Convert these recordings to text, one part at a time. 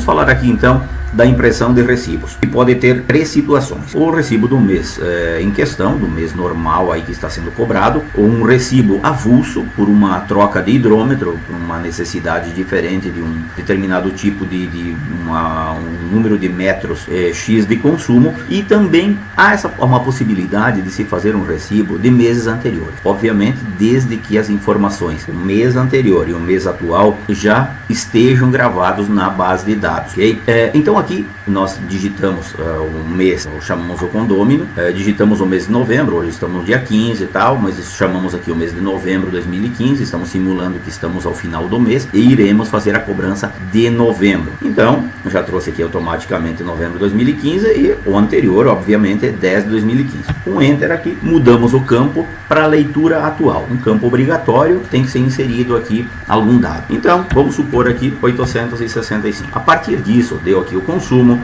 Vamos falar aqui então da impressão de recibos, que pode ter três situações: o recibo do mês em questão, do mês normal aí que está sendo cobrado, ou um recibo avulso por uma troca de hidrômetro, por uma necessidade diferente de um determinado tipo de um número de metros X de consumo, e também há uma possibilidade de se fazer um recibo de meses anteriores, obviamente desde que as informações do mês anterior e o mês atual já estejam gravados na base de dados, ok? Então aqui nós digitamos o mês, chamamos o condômino, digitamos o mês de novembro, hoje estamos no dia 15 e tal, mas chamamos aqui o mês de novembro de 2015, estamos simulando que estamos ao final do mês e iremos fazer a cobrança de novembro. Então, eu já trouxe aqui automaticamente novembro de 2015 e o anterior, obviamente, é 10 de 2015. Com Enter aqui, mudamos o campo para a leitura atual, um campo obrigatório, tem que ser inserido aqui algum dado. Então, vamos supor aqui 865. A partir disso, deu aqui o consumo,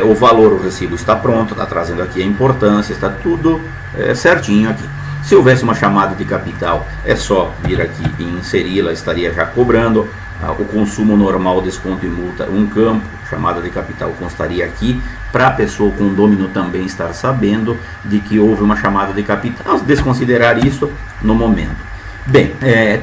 o valor, o recibo está pronto, está trazendo aqui a importância, está tudo certinho aqui. Se houvesse uma chamada de capital, é só vir aqui e inseri-la, estaria já cobrando. O consumo normal, desconto e multa, um campo, chamada de capital constaria aqui, para a pessoa, o condômino também estar sabendo de que houve uma chamada de capital. Vamos desconsiderar isso no momento. Bem,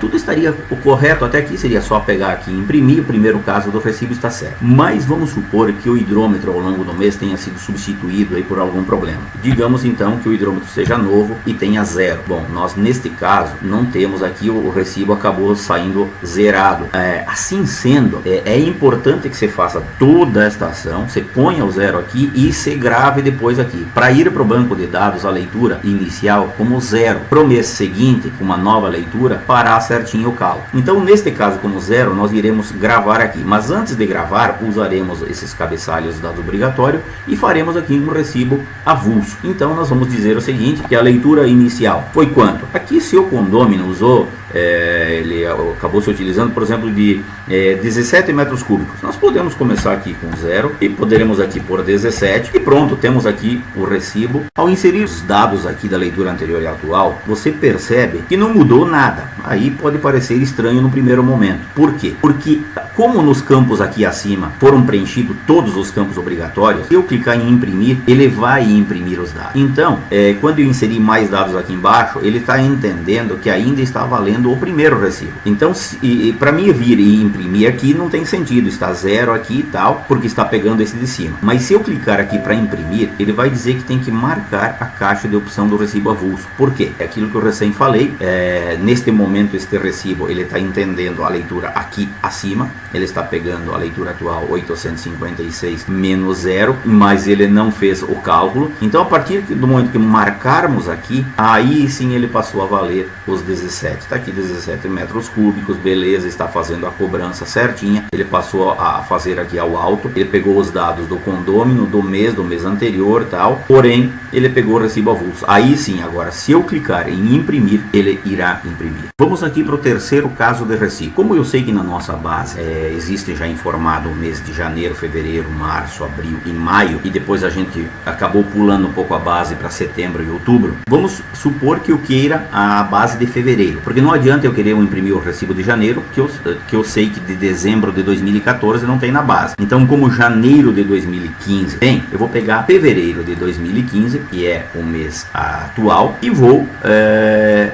tudo estaria correto, até aqui seria só pegar aqui e imprimir. O primeiro caso do recibo está certo, mas vamos supor que o hidrômetro ao longo do mês tenha sido substituído aí por algum problema. Digamos então que o hidrômetro seja novo e tenha zero. Bom, nós neste caso não temos aqui, o recibo acabou saindo zerado. Assim sendo, é importante que você faça toda esta ação, você ponha o zero aqui e se grave depois aqui, para ir para o banco de dados a leitura inicial como zero, para o mês seguinte, uma nova leitura, parar certinho o cálculo. Então, neste caso, como zero, nós iremos gravar aqui, mas antes de gravar, usaremos esses cabeçalhos dado obrigatório e faremos aqui um recibo avulso. Então, nós vamos dizer o seguinte, que a leitura inicial foi quanto? Aqui, se o condômino usou, ele acabou se utilizando, por exemplo, de 17 metros cúbicos, nós podemos começar aqui com zero e poderemos aqui por 17 e pronto, temos aqui o recibo. Ao inserir os dados aqui da leitura anterior e atual, você percebe que não mudou nada. Aí pode parecer estranho no primeiro momento. Por quê? Porque como nos campos aqui acima foram preenchidos todos os campos obrigatórios, se eu clicar em imprimir, ele vai imprimir os dados. Então, quando eu inserir mais dados aqui embaixo, ele está entendendo que ainda está valendo o primeiro recibo. Então, para mim vir e imprimir aqui não tem sentido, está zero aqui e tal, porque está pegando esse de cima. Mas se eu clicar aqui para imprimir, ele vai dizer que tem que marcar a caixa de opção do recibo avulso. Por quê? É aquilo que eu recém falei. Neste momento, este recibo ele está entendendo a leitura aqui acima, ele está pegando a leitura atual 856 menos zero, mas ele não fez o cálculo. Então, a partir do momento que marcarmos aqui, aí sim ele passou a valer os 17. Está aqui 17 metros cúbicos, beleza, está fazendo a cobrança certinha. Ele passou a fazer aqui ao alto, ele pegou os dados do condômino, do mês anterior tal, porém ele pegou o recibo avulso. Aí sim, agora se eu clicar em imprimir, ele irá imprimir. Vamos aqui para o terceiro caso de recibo. Como eu sei que na nossa base existe já informado o mês de janeiro, fevereiro, março, abril e maio, e depois a gente acabou pulando um pouco a base para setembro e outubro, vamos supor que eu queira a base de fevereiro, porque não adianta eu querer imprimir o recibo de janeiro, que eu sei que de dezembro de 2014 não tem na base. Então, como janeiro de 2015 tem, eu vou pegar fevereiro de 2015, que é o mês atual, e vou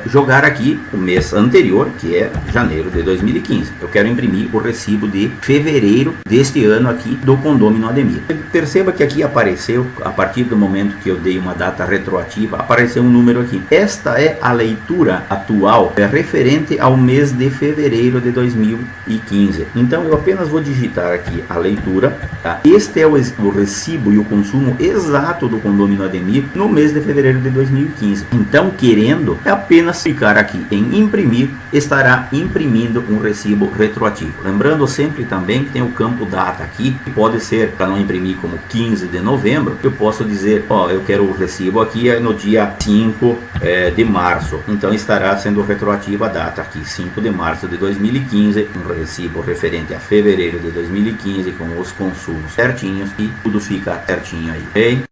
jogar aqui o mês anterior, que é janeiro de 2015. Eu quero imprimir o recibo de fevereiro deste ano aqui do condômino Ademir. Perceba que aqui apareceu, a partir do momento que eu dei uma data retroativa, apareceu um número aqui. Esta é a leitura atual referente ao mês de fevereiro de 2015. Então eu apenas vou digitar aqui a leitura, tá? Este é o recibo e o consumo exato do condômino Ademir no mês de fevereiro de 2015. Então, querendo, é apenas clicar aqui em imprimir, estará imprimindo um recibo retroativo. Lembrando sempre também que tem o campo data aqui, que pode ser, para não imprimir como 15 de novembro, eu posso dizer, eu quero o recibo aqui no dia 5 de março. Então estará sendo retroativa a data aqui, 5 de março de 2015, um recibo referente a fevereiro de 2015 com os consumos certinhos e tudo fica certinho aí, ok?